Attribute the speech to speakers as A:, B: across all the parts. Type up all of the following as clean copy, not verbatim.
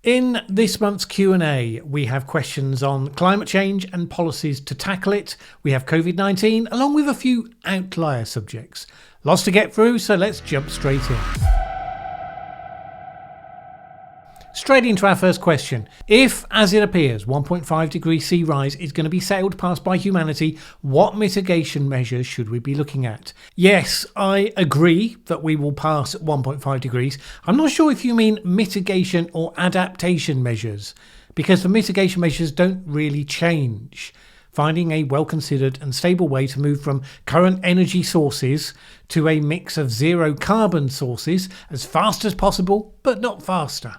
A: In this month's Q&A, we have questions on climate change and policies to tackle it. We have COVID-19, along with a few outlier subjects. Lots to get through, so let's jump straight in. Straight into our first question. If, as it appears, 1.5 degrees sea rise is going to be sailed past by humanity, what mitigation measures should we be looking at? Yes, I agree that we will pass 1.5 degrees. I'm not sure if you mean mitigation or adaptation measures, because the mitigation measures don't really change. Finding a well-considered and stable way to move from current energy sources to a mix of zero carbon sources as fast as possible, but not faster.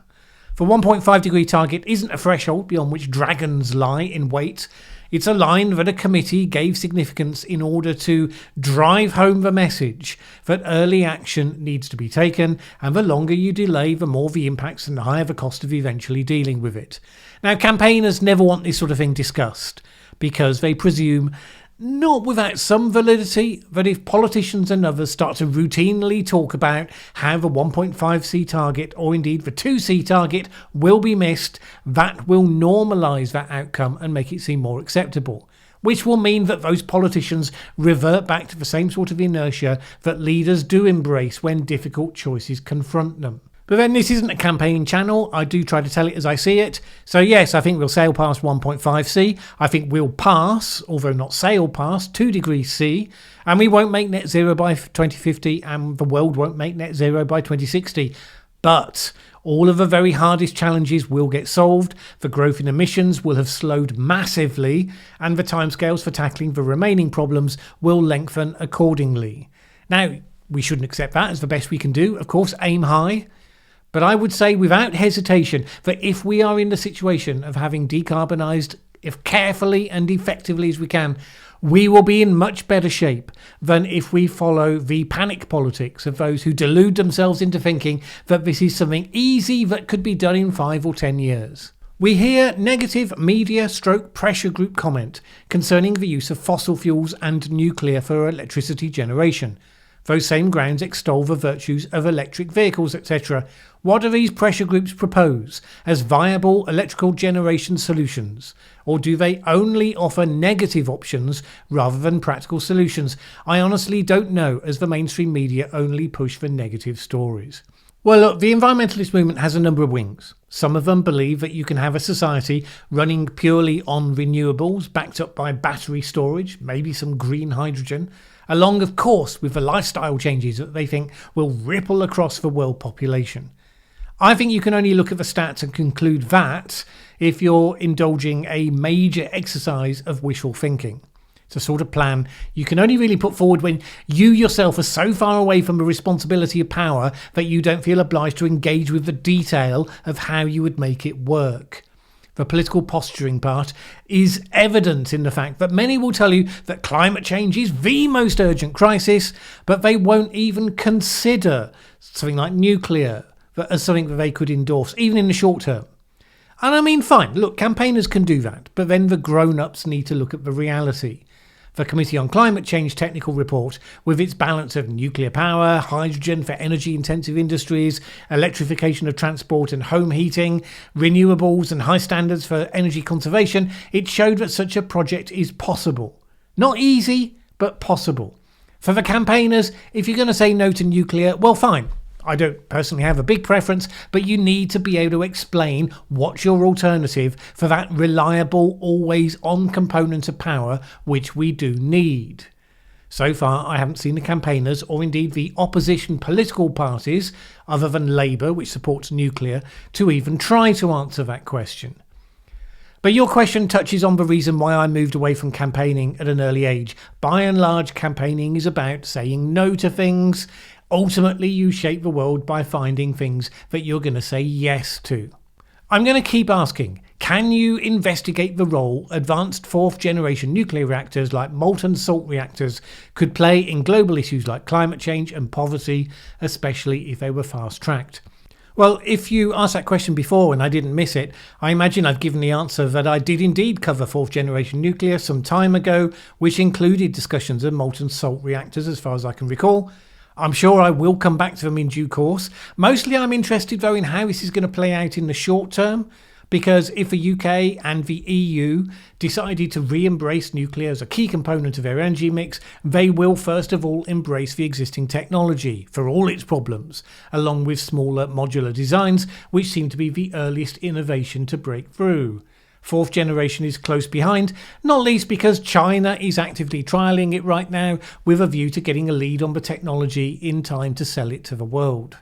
A: The 1.5 degree target isn't a threshold beyond which dragons lie in wait. It's a line that a committee gave significance in order to drive home the message that early action needs to be taken, and the longer you delay, the more the impacts and the higher the cost of eventually dealing with it. Now, campaigners never want this sort of thing discussed because they presume, not without some validity, that if politicians and others start to routinely talk about how the 1.5C target, or indeed the 2C target, will be missed, that will normalise that outcome and make it seem more acceptable. Which will mean that those politicians revert back to the same sort of inertia that leaders do embrace when difficult choices confront them. But then this isn't a campaigning channel. I do try to tell it as I see it. So yes, I think we'll sail past 1.5C. I think we'll pass, although not sail past, 2 degrees C. And we won't make net zero by 2050, and the world won't make net zero by 2060. But all of the very hardest challenges will get solved. The growth in emissions will have slowed massively, and the timescales for tackling the remaining problems will lengthen accordingly. Now, we shouldn't accept that as the best we can do. Of course, aim high. But I would say without hesitation that if we are in the situation of having decarbonised as carefully and effectively as we can, we will be in much better shape than if we follow the panic politics of those who delude themselves into thinking that this is something easy that could be done in 5 or 10 years. We hear negative media/pressure group comment concerning the use of fossil fuels and nuclear for electricity generation. Those same grounds extol the virtues of electric vehicles, etc. What do these pressure groups propose as viable electrical generation solutions? Or do they only offer negative options rather than practical solutions? I honestly don't know, as the mainstream media only push for negative stories. Well, look, the environmentalist movement has a number of wings. Some of them believe that you can have a society running purely on renewables, backed up by battery storage, maybe some green hydrogen, along, of course, with the lifestyle changes that they think will ripple across the world population. I think you can only look at the stats and conclude that if you're indulging a major exercise of wishful thinking. It's a sort of plan you can only really put forward when you yourself are so far away from the responsibility of power that you don't feel obliged to engage with the detail of how you would make it work. The political posturing part is evident in the fact that many will tell you that climate change is the most urgent crisis, but they won't even consider something like nuclear as something that they could endorse, even in the short term. And I mean, fine, look, campaigners can do that, but then the grown-ups need to look at the reality. The Committee on Climate Change technical report, with its balance of nuclear power, hydrogen for energy-intensive industries, electrification of transport and home heating, renewables and high standards for energy conservation, it showed that such a project is possible. Not easy, but possible. For the campaigners, if you're going to say no to nuclear, well, fine. I don't personally have a big preference, but you need to be able to explain what's your alternative for that reliable, always-on component of power which we do need. So far, I haven't seen the campaigners, or indeed the opposition political parties, other than Labour, which supports nuclear, to even try to answer that question. But your question touches on the reason why I moved away from campaigning at an early age. By and large, campaigning is about saying no to things. Ultimately, you shape the world by finding things that you're going to say yes to. I'm going to keep asking, can you investigate the role advanced fourth generation nuclear reactors like molten salt reactors could play in global issues like climate change and poverty, especially if they were fast tracked? Well, if you asked that question before and I didn't miss it, I imagine I've given the answer that I did indeed cover fourth generation nuclear some time ago, which included discussions of molten salt reactors as far as I can recall. I'm sure I will come back to them in due course. Mostly I'm interested though in how this is going to play out in the short term, because if the UK and the EU decided to re-embrace nuclear as a key component of their energy mix, they will first of all embrace the existing technology for all its problems, along with smaller modular designs, which seem to be the earliest innovation to break through. Fourth generation is close behind, not least because China is actively trialling it right now with a view to getting a lead on the technology in time to sell it to the world.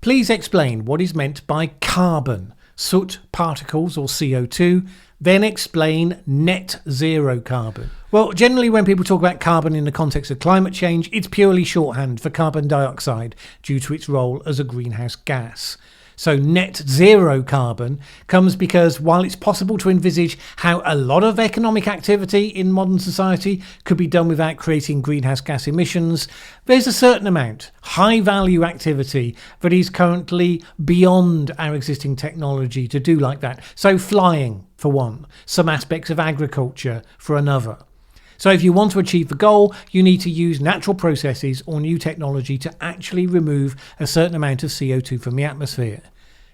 A: Please explain what is meant by carbon, soot particles or CO2, then explain net zero carbon. Well, generally when people talk about carbon in the context of climate change, it's purely shorthand for carbon dioxide due to its role as a greenhouse gas. So net zero carbon comes because while it's possible to envisage how a lot of economic activity in modern society could be done without creating greenhouse gas emissions, there's a certain amount, high value activity, that is currently beyond our existing technology to do like that. So flying, for one, some aspects of agriculture for another. So if you want to achieve the goal, you need to use natural processes or new technology to actually remove a certain amount of CO2 from the atmosphere.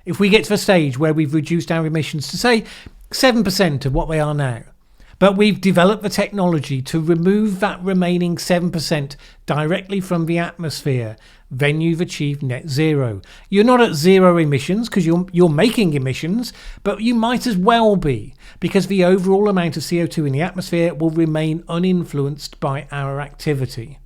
A: If we get to the stage where we've reduced our emissions to, say, 7% of what they are now, but we've developed the technology to remove that remaining 7% directly from the atmosphere, then you've achieved net zero. You're not at zero emissions because you're making emissions, but you might as well be, because the overall amount of CO2 in the atmosphere will remain uninfluenced by our activity.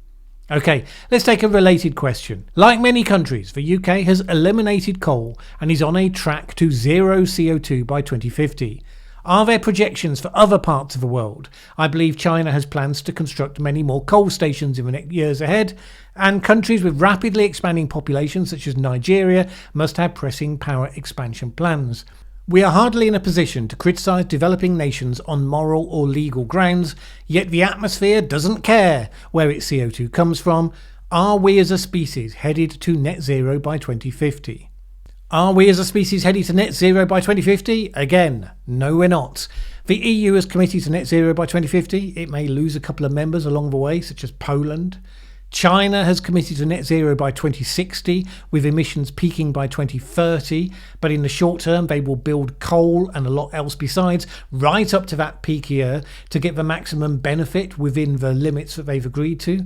A: Okay, let's take a related question. Like many countries, the UK has eliminated coal and is on a track to zero CO2 by 2050. Are there projections for other parts of the world? I believe China has plans to construct many more coal stations in the next years ahead, and countries with rapidly expanding populations such as Nigeria must have pressing power expansion plans. We are hardly in a position to criticise developing nations on moral or legal grounds, yet the atmosphere doesn't care where its CO2 comes from. Are we as a species headed to net zero by 2050? Are we as a species headed to net zero by 2050? Again, no we're not. The EU is committed to net zero by 2050. It may lose a couple of members along the way, such as Poland. China has committed to net zero by 2060, with emissions peaking by 2030, but in the short term they will build coal and a lot else besides, right up to that peak year to get the maximum benefit within the limits that they've agreed to.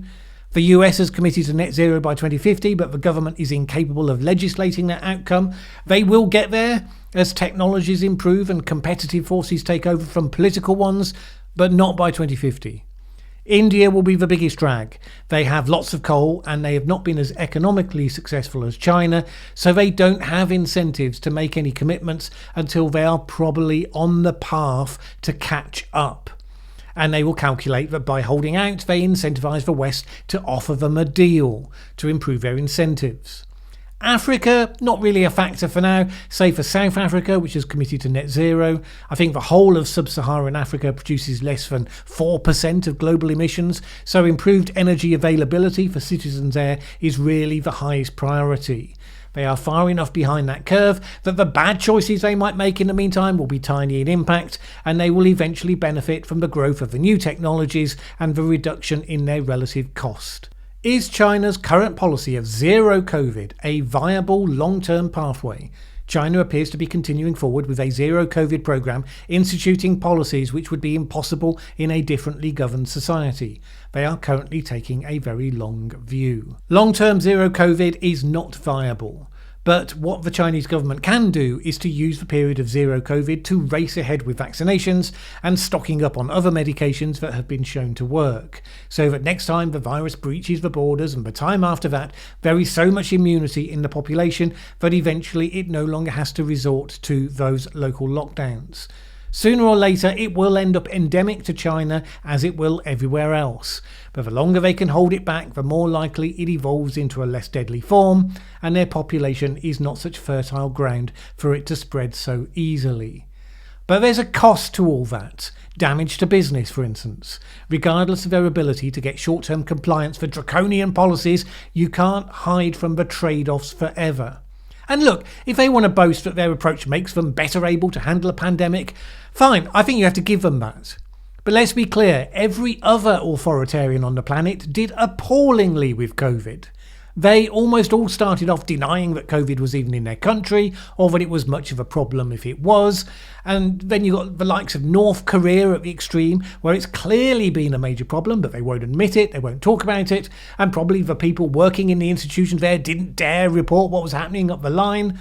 A: The US has committed to net zero by 2050, but the government is incapable of legislating that outcome. They will get there as technologies improve and competitive forces take over from political ones, but not by 2050. India will be the biggest drag. They have lots of coal and they have not been as economically successful as China, so they don't have incentives to make any commitments until they are probably on the path to catch up. And they will calculate that by holding out, they incentivise the West to offer them a deal to improve their incentives. Africa, not really a factor for now, save for South Africa, which is committed to net zero. I think the whole of sub-Saharan Africa produces less than 4% of global emissions, so improved energy availability for citizens there is really the highest priority. They are far enough behind that curve that the bad choices they might make in the meantime will be tiny in impact, and they will eventually benefit from the growth of the new technologies and the reduction in their relative cost. Is China's current policy of zero COVID a viable long-term pathway? China appears to be continuing forward with a zero COVID program, instituting policies which would be impossible in a differently governed society. They are currently taking a very long view. Long-term zero COVID is not viable. But what the Chinese government can do is to use the period of zero COVID to race ahead with vaccinations and stocking up on other medications that have been shown to work, so that next time the virus breaches the borders and the time after that, there is so much immunity in the population that eventually it no longer has to resort to those local lockdowns. Sooner or later, it will end up endemic to China as it will everywhere else. But the longer they can hold it back, the more likely it evolves into a less deadly form, and their population is not such fertile ground for it to spread so easily. But there's a cost to all that. Damage to business, for instance. Regardless of their ability to get short-term compliance for draconian policies, you can't hide from the trade-offs forever. And look, if they want to boast that their approach makes them better able to handle a pandemic, fine, I think you have to give them that. But let's be clear, every other authoritarian on the planet did appallingly with COVID. They almost all started off denying that COVID was even in their country, or that it was much of a problem if it was. And then you got the likes of North Korea at the extreme, where it's clearly been a major problem, but they won't admit it, they won't talk about it, and probably the people working in the institutions there didn't dare report what was happening up the line.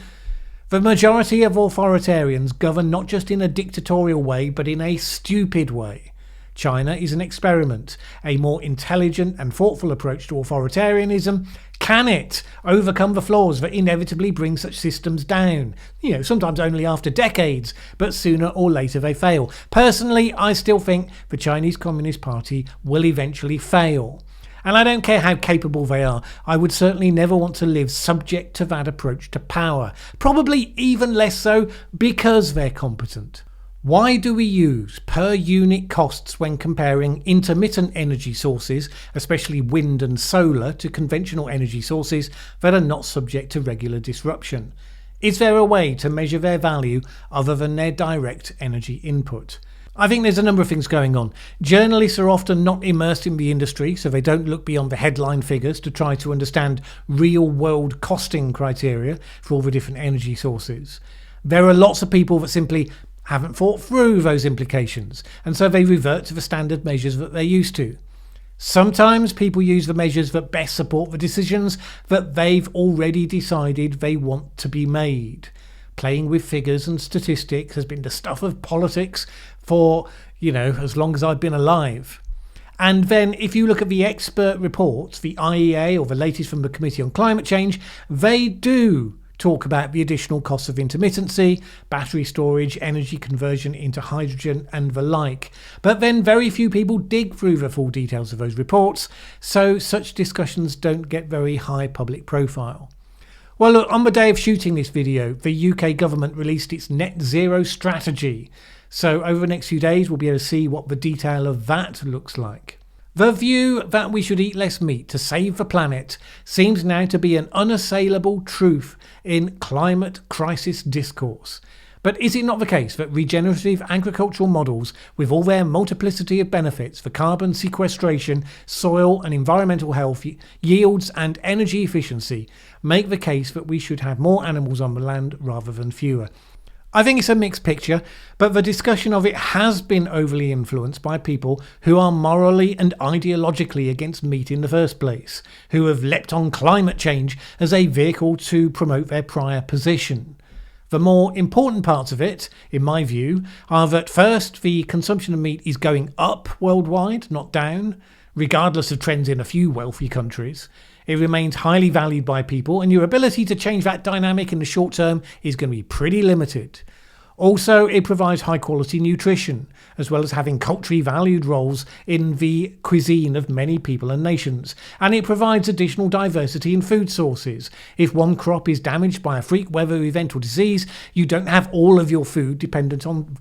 A: The majority of authoritarians govern not just in a dictatorial way, but in a stupid way. China is an experiment, a more intelligent and thoughtful approach to authoritarianism. Can it overcome the flaws that inevitably bring such systems down? Sometimes only after decades, but sooner or later they fail. Personally, I still think the Chinese Communist Party will eventually fail. And I don't care how capable they are, I would certainly never want to live subject to that approach to power. Probably even less so because they're competent. Why do we use per unit costs when comparing intermittent energy sources, especially wind and solar, to conventional energy sources that are not subject to regular disruption? Is there a way to measure their value other than their direct energy input? I think there's a number of things going on. Journalists are often not immersed in the industry, so they don't look beyond the headline figures to try to understand real-world costing criteria for all the different energy sources. There are lots of people that simply haven't thought through those implications, and so they revert to the standard measures that they're used to. Sometimes people use the measures that best support the decisions that they've already decided they want to be made. Playing with figures and statistics has been the stuff of politics for, as long as I've been alive. And then if you look at the expert reports, the IEA or the latest from the Committee on Climate Change, they do talk about the additional costs of intermittency, battery storage, energy conversion into hydrogen and the like. But then very few people dig through the full details of those reports, so such discussions don't get very high public profile. Well, look, on the day of shooting this video, the UK government released its net zero strategy. So over the next few days, we'll be able to see what the detail of that looks like. The view that we should eat less meat to save the planet seems now to be an unassailable truth in climate crisis discourse. But is it not the case that regenerative agricultural models, with all their multiplicity of benefits for carbon sequestration, soil and environmental health, yields and energy efficiency, make the case that we should have more animals on the land rather than fewer? I think it's a mixed picture, but the discussion of it has been overly influenced by people who are morally and ideologically against meat in the first place, who have leapt on climate change as a vehicle to promote their prior position. The more important parts of it, in my view, are that first, the consumption of meat is going up worldwide, not down, regardless of trends in a few wealthy countries. It remains highly valued by people, and your ability to change that dynamic in the short term is going to be pretty limited. Also, it provides high quality nutrition, as well as having culturally valued roles in the cuisine of many people and nations. And it provides additional diversity in food sources. If one crop is damaged by a freak weather event or disease, you don't have all of your food dependent on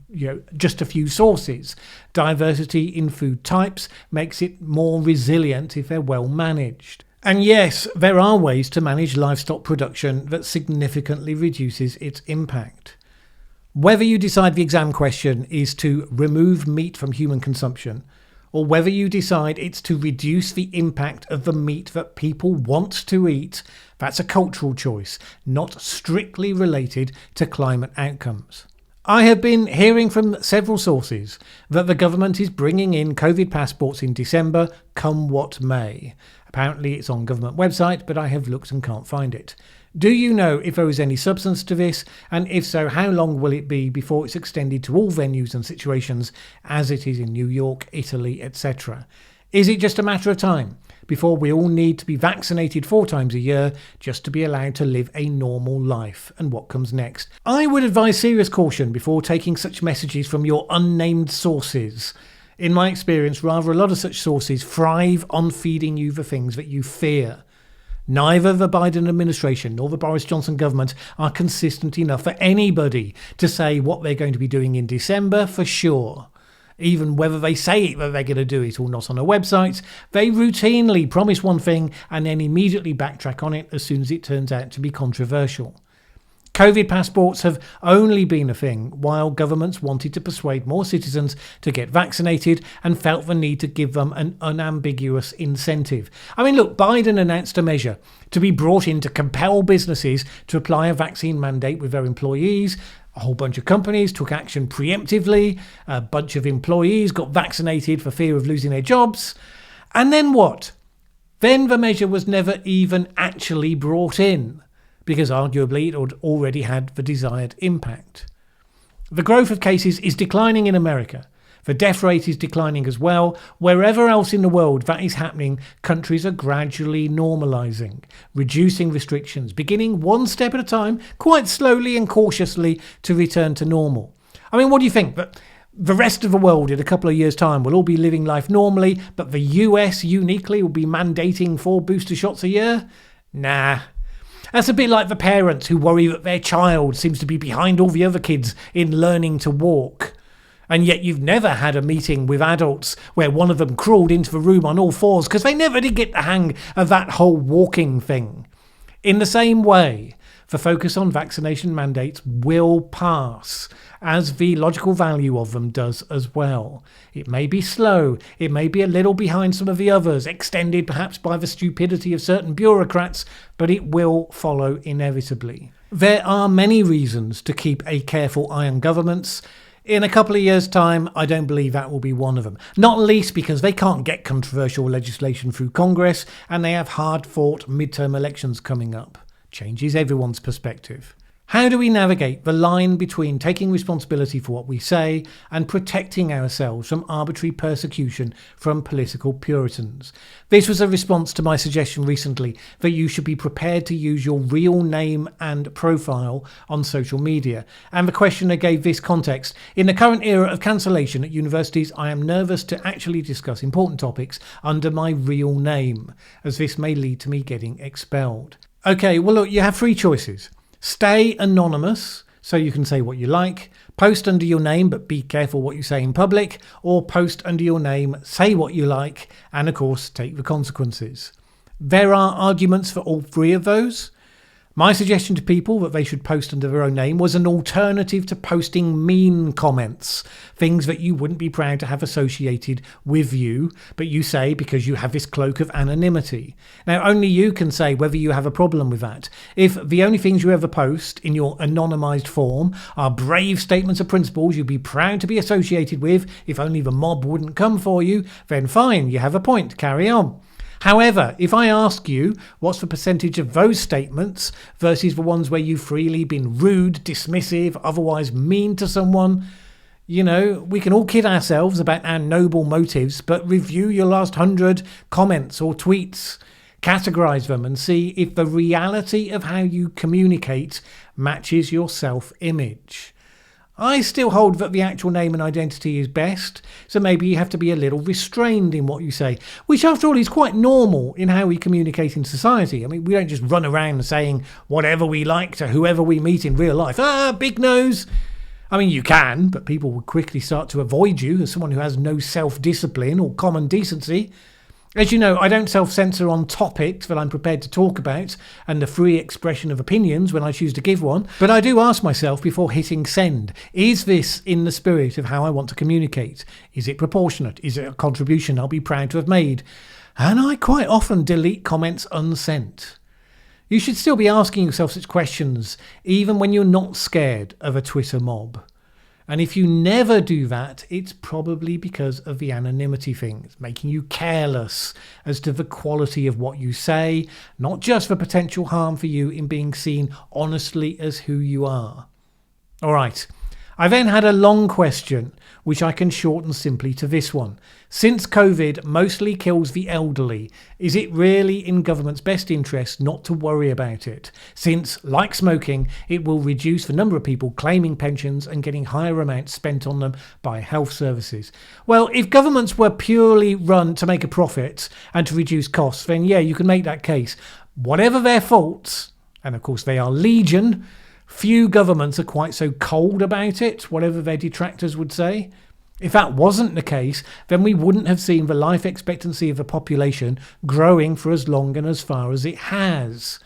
A: just a few sources. Diversity in food types makes it more resilient if they're well managed. And yes, there are ways to manage livestock production that significantly reduces its impact. Whether you decide the exam question is to remove meat from human consumption, or whether you decide it's to reduce the impact of the meat that people want to eat, that's a cultural choice, not strictly related to climate outcomes. I have been hearing from several sources that the government is bringing in COVID passports in December, come what may. Apparently it's on government website, but I have looked and can't find it. Do you know if there is any substance to this, and if so, how long will it be before it's extended to all venues and situations as it is in New York, Italy, etc.? Is it just a matter of time before we all need to be vaccinated 4 times a year just to be allowed to live a normal life? And what comes next? I would advise serious caution before taking such messages from your unnamed sources. In my experience, rather a lot of such sources thrive on feeding you the things that you fear. Neither the Biden administration nor the Boris Johnson government are consistent enough for anybody to say what they're going to be doing in December for sure. Even whether they say that they're going to do it or not on their websites, they routinely promise one thing and then immediately backtrack on it as soon as it turns out to be controversial. COVID passports have only been a thing while governments wanted to persuade more citizens to get vaccinated and felt the need to give them an unambiguous incentive. I mean, look, Biden announced a measure to be brought in to compel businesses to apply a vaccine mandate with their employees. A whole bunch of companies took action preemptively. A bunch of employees got vaccinated for fear of losing their jobs. And then what? Then the measure was never even actually brought in, because arguably it had already had the desired impact. The growth of cases is declining in America. The death rate is declining as well. Wherever else in the world that is happening, countries are gradually normalising, reducing restrictions, beginning one step at a time, quite slowly and cautiously, to return to normal. I mean, what do you think? That the rest of the world in a couple of years' time will all be living life normally, but the US uniquely will be mandating 4 booster shots a year? Nah. That's a bit like the parents who worry that their child seems to be behind all the other kids in learning to walk. And yet you've never had a meeting with adults where one of them crawled into the room on all fours because they never did get the hang of that whole walking thing. In the same way, the focus on vaccination mandates will pass, as the logical value of them does as well. It may be slow, it may be a little behind some of the others, extended perhaps by the stupidity of certain bureaucrats, but it will follow inevitably. There are many reasons to keep a careful eye on governments. In a couple of years' time, I don't believe that will be one of them. Not least because they can't get controversial legislation through Congress and they have hard-fought midterm elections coming up. Changes everyone's perspective. How do we navigate the line between taking responsibility for what we say and protecting ourselves from arbitrary persecution from political Puritans? This was a response to my suggestion recently that you should be prepared to use your real name and profile on social media. And the questioner gave this context: in the current era of cancellation at universities, I am nervous to actually discuss important topics under my real name, as this may lead to me getting expelled. Okay, well look, you have 3 choices. Stay anonymous, so you can say what you like, post under your name but be careful what you say in public, or post under your name, say what you like, and of course take the consequences. There are arguments for all 3 of those. My suggestion to people that they should post under their own name was an alternative to posting mean comments, things that you wouldn't be proud to have associated with you, but you say because you have this cloak of anonymity. Now, only you can say whether you have a problem with that. If the only things you ever post in your anonymised form are brave statements of principles you'd be proud to be associated with, if only the mob wouldn't come for you, then fine, you have a point, carry on. However, if I ask you what's the percentage of those statements versus the ones where you've freely been rude, dismissive, otherwise mean to someone, you know, we can all kid ourselves about our noble motives, but review your last 100 comments or tweets, categorize them and see if the reality of how you communicate matches your self-image. I still hold that the actual name and identity is best, so maybe you have to be a little restrained in what you say, which after all is quite normal in how we communicate in society. I mean, we don't just run around saying whatever we like to whoever we meet in real life. Big nose! I mean, you can, but people will quickly start to avoid you as someone who has no self-discipline or common decency. As you know, I don't self-censor on topics that I'm prepared to talk about and the free expression of opinions when I choose to give one, but I do ask myself before hitting send, is this in the spirit of how I want to communicate? Is it proportionate? Is it a contribution I'll be proud to have made? And I quite often delete comments unsent. You should still be asking yourself such questions, even when you're not scared of a Twitter mob. And if you never do that, it's probably because of the anonymity thing. It's making you careless as to the quality of what you say, not just the potential harm for you in being seen honestly as who you are. All right. I then had a long question, which I can shorten simply to this one. Since COVID mostly kills the elderly, is it really in government's best interest not to worry about it? Since, like smoking, it will reduce the number of people claiming pensions and getting higher amounts spent on them by health services. Well, if governments were purely run to make a profit and to reduce costs, then yeah, you can make that case. Whatever their faults, and of course they are legion, few governments are quite so cold about it, whatever their detractors would say. If that wasn't the case, then we wouldn't have seen the life expectancy of the population growing for as long and as far as it has.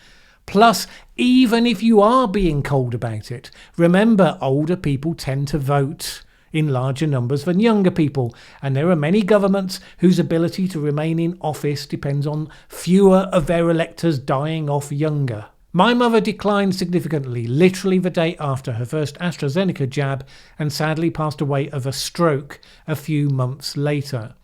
A: Plus, even if you are being cold about it, remember older people tend to vote in larger numbers than younger people, and there are many governments whose ability to remain in office depends on fewer of their electors dying off younger. My mother declined significantly, literally the day after her first AstraZeneca jab, and sadly passed away of a stroke a few months later.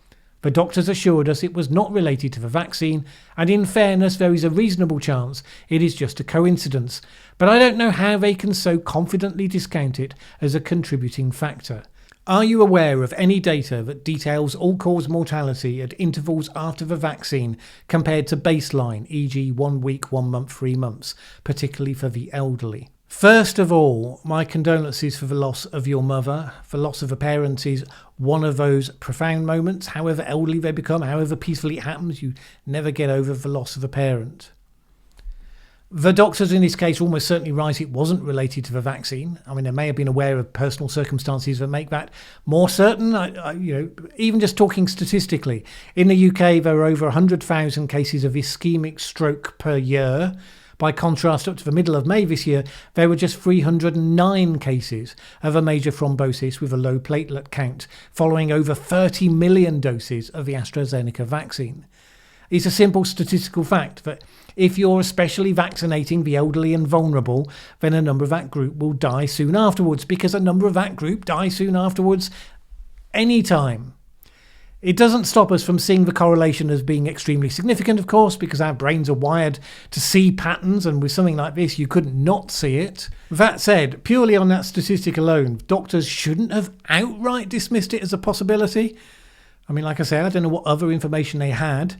A: The doctors assured us it was not related to the vaccine, and in fairness there is a reasonable chance it is just a coincidence, but I don't know how they can so confidently discount it as a contributing factor. Are you aware of any data that details all-cause mortality at intervals after the vaccine compared to baseline, e.g. 1 week, 1 month, 3 months, particularly for the elderly? First of all, my condolences for the loss of your mother. The loss of a parent is one of those profound moments. However elderly they become, however peacefully it happens, you never get over the loss of a parent. The doctors in this case are almost certainly right, it wasn't related to the vaccine. I mean, they may have been aware of personal circumstances that make that more certain. Even just talking statistically, in the UK there are over 100,000 cases of ischemic stroke per year. By contrast, up to the middle of May this year, there were just 309 cases of a major thrombosis with a low platelet count, following over 30 million doses of the AstraZeneca vaccine. It's a simple statistical fact that if you're especially vaccinating the elderly and vulnerable, then a number of that group will die soon afterwards, because a number of that group die soon afterwards anytime. It doesn't stop us from seeing the correlation as being extremely significant, of course, because our brains are wired to see patterns, and with something like this you couldn't not see it. That said, purely on that statistic alone, doctors shouldn't have outright dismissed it as a possibility. I mean, like I say, I don't know what other information they had,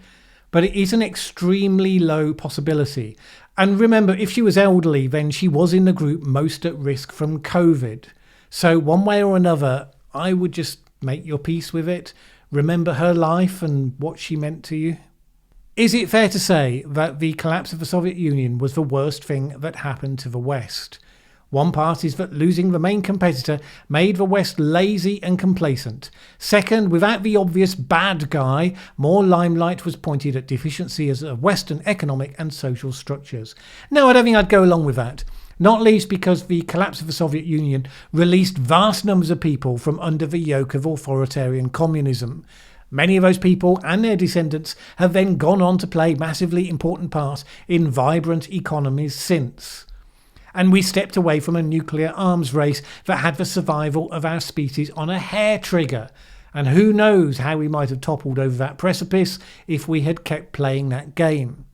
A: but it is an extremely low possibility. And remember, if she was elderly, then she was in the group most at risk from COVID. So one way or another, I would just make your peace with it. Remember her life and what she meant to you. Is it fair to say that the collapse of the Soviet Union was the worst thing that happened to the West? One part is that losing the main competitor made the West lazy and complacent. Second, without the obvious bad guy, more limelight was pointed at deficiencies of Western economic and social structures. No, I don't think I'd go along with that. Not least because the collapse of the Soviet Union released vast numbers of people from under the yoke of authoritarian communism. Many of those people and their descendants have then gone on to play massively important parts in vibrant economies since. And we stepped away from a nuclear arms race that had the survival of our species on a hair trigger. And who knows how we might have toppled over that precipice if we had kept playing that game.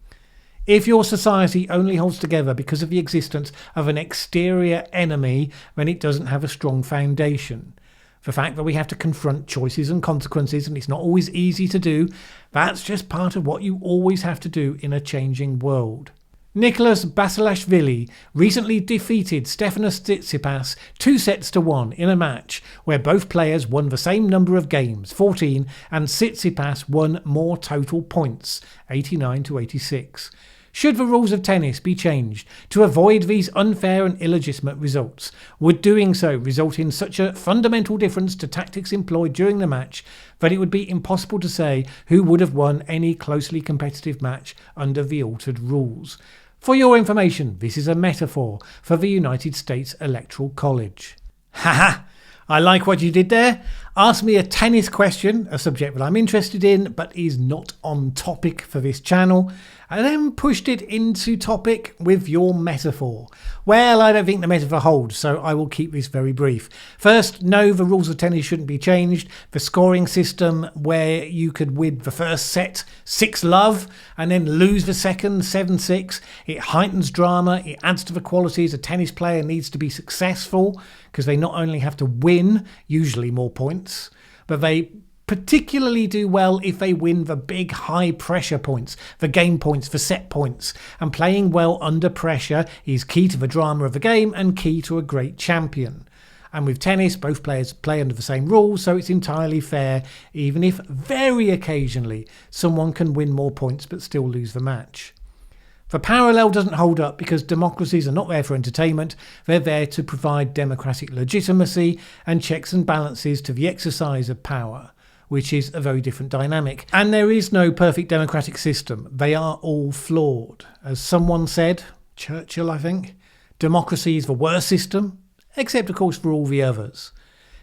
A: If your society only holds together because of the existence of an exterior enemy, then it doesn't have a strong foundation. The fact that we have to confront choices and consequences, and it's not always easy to do, that's just part of what you always have to do in a changing world. Nicholas Basilashvili recently defeated Stefanos Tsitsipas 2-1 in a match where both players won the same number of games, 14, and Tsitsipas won more total points, 89-86. Should the rules of tennis be changed to avoid these unfair and illegitimate results? Would doing so result in such a fundamental difference to tactics employed during the match that it would be impossible to say who would have won any closely competitive match under the altered rules? For your information, this is a metaphor for the United States Electoral College. Haha! I like what you did there. Ask me a tennis question, a subject that I'm interested in but is not on topic for this channel, and then pushed it into topic with your metaphor. Well, I don't think the metaphor holds, so I will keep this very brief. First, no, the rules of tennis shouldn't be changed. The scoring system where you could win the first set 6-love and then lose the second 7-6, it heightens drama, it adds to the qualities a tennis player needs to be successful, because they not only have to win, usually more points, but they particularly do well if they win the big high pressure points, the game points, the set points. And playing well under pressure is key to the drama of the game and key to a great champion. And with tennis, both players play under the same rules, so it's entirely fair, even if very occasionally someone can win more points but still lose the match. The parallel doesn't hold up because democracies are not there for entertainment, they're there to provide democratic legitimacy and checks and balances to the exercise of power, which is a very different dynamic. And there is no perfect democratic system, they are all flawed. As someone said, Churchill, I think. Democracy is the worst system, except of course for all the others.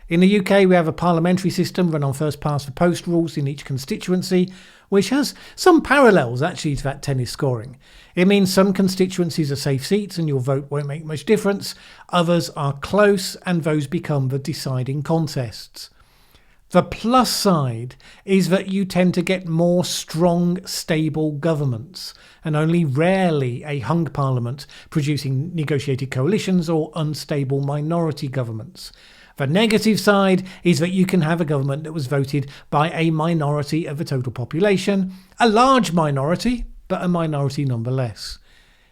A: In the UK, we have a parliamentary system run on first-past-the-post rules in each constituency, which has some parallels actually to that tennis scoring. It means some constituencies are safe seats and your vote won't make much difference, others are close and those become the deciding contests. The plus side is that you tend to get more strong, stable governments, and only rarely a hung parliament producing negotiated coalitions or unstable minority governments. The negative side is that you can have a government that was voted by a minority of the total population, a large minority, but a minority nonetheless.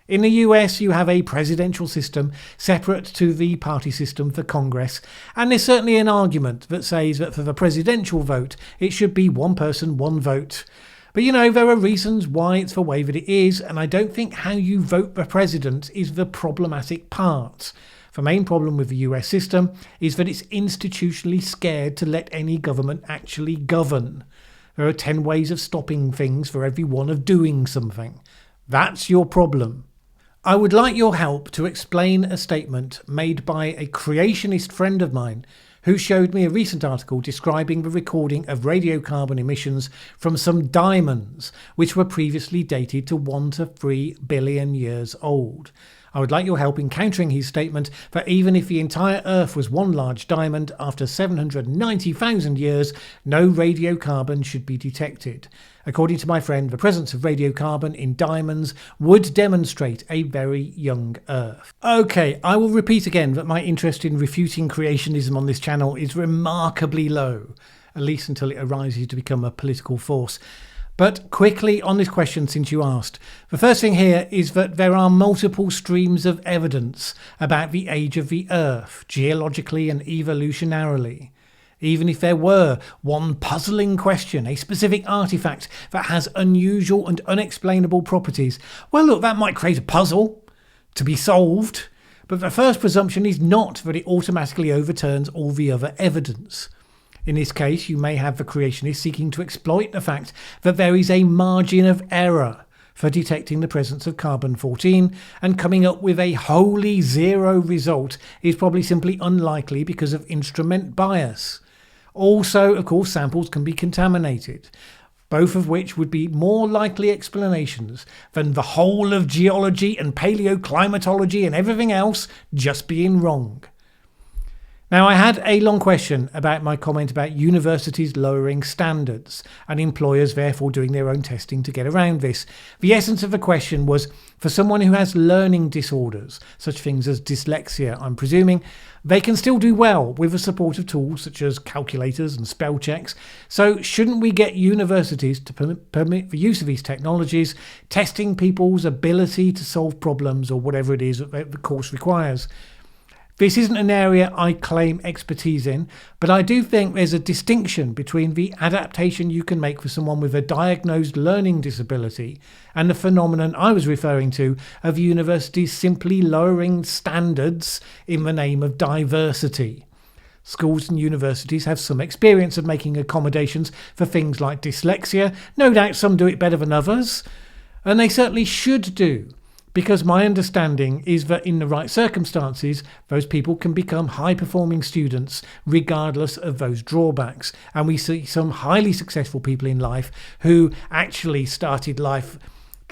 A: In the US, you have a presidential system separate to the party system for Congress, and there's certainly an argument that says that for the presidential vote, it should be one person, one vote. But there are reasons why it's the way that it is, and I don't think how you vote the president is the problematic part. The main problem with the US system is that it's institutionally scared to let any government actually govern. There are 10 ways of stopping things for every one of doing something. That's your problem. I would like your help to explain a statement made by a creationist friend of mine who showed me a recent article describing the recording of radiocarbon emissions from some diamonds which were previously dated to 1 to 3 billion years old. I would like your help in countering his statement that even if the entire Earth was one large diamond, after 790,000 years, no radiocarbon should be detected. According to my friend, the presence of radiocarbon in diamonds would demonstrate a very young Earth. Okay, I will repeat again that my interest in refuting creationism on this channel is remarkably low, at least until it arises to become a political force. But quickly on this question, since you asked, the first thing here is that there are multiple streams of evidence about the age of the Earth, geologically and evolutionarily. Even if there were one puzzling question, a specific artifact that has unusual and unexplainable properties, well look, that might create a puzzle to be solved, but the first presumption is not that it automatically overturns all the other evidence. In this case, you may have the creationists seeking to exploit the fact that there is a margin of error for detecting the presence of carbon-14, and coming up with a wholly zero result is probably simply unlikely because of instrument bias. Also, of course, samples can be contaminated, both of which would be more likely explanations than the whole of geology and paleoclimatology and everything else just being wrong. Now, I had a long question about my comment about universities lowering standards and employers therefore doing their own testing to get around this. The essence of the question was, for someone who has learning disorders, such things as dyslexia, I'm presuming, they can still do well with the support of tools such as calculators and spell checks. So shouldn't we get universities to permit the use of these technologies, testing people's ability to solve problems or whatever it is that the course requires? This isn't an area I claim expertise in, but I do think there's a distinction between the adaptation you can make for someone with a diagnosed learning disability and the phenomenon I was referring to of universities simply lowering standards in the name of diversity. Schools and universities have some experience of making accommodations for things like dyslexia. No doubt some do it better than others, and they certainly should do. Because my understanding is that in the right circumstances, those people can become high-performing students regardless of those drawbacks. And we see some highly successful people in life who actually started life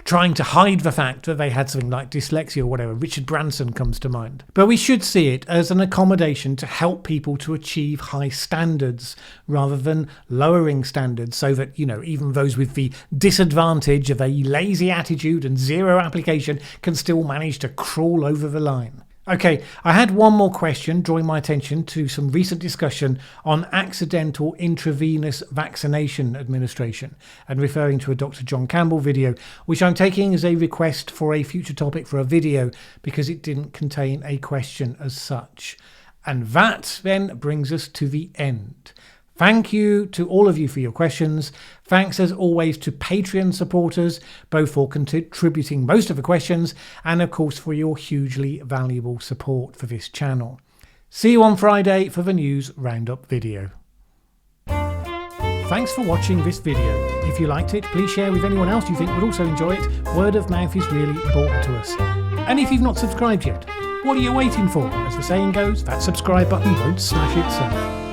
A: trying to hide the fact that they had something like dyslexia or whatever. Richard Branson comes to mind. But we should see it as an accommodation to help people to achieve high standards rather than lowering standards so that, even those with the disadvantage of a lazy attitude and zero application can still manage to crawl over the line. Okay, I had one more question drawing my attention to some recent discussion on accidental intravenous vaccination administration and referring to a Dr. John Campbell video, which I'm taking as a request for a future topic for a video because it didn't contain a question as such. And that then brings us to the end. Thank you to all of you for your questions. Thanks as always to Patreon supporters, both for contributing most of the questions and of course for your hugely valuable support for this channel. See you on Friday for the news roundup video. Thanks for watching this video. If you liked it, please share with anyone else you think would also enjoy it. Word of mouth is really important to us. And if you've not subscribed yet, what are you waiting for? As the saying goes, that subscribe button won't smash itself.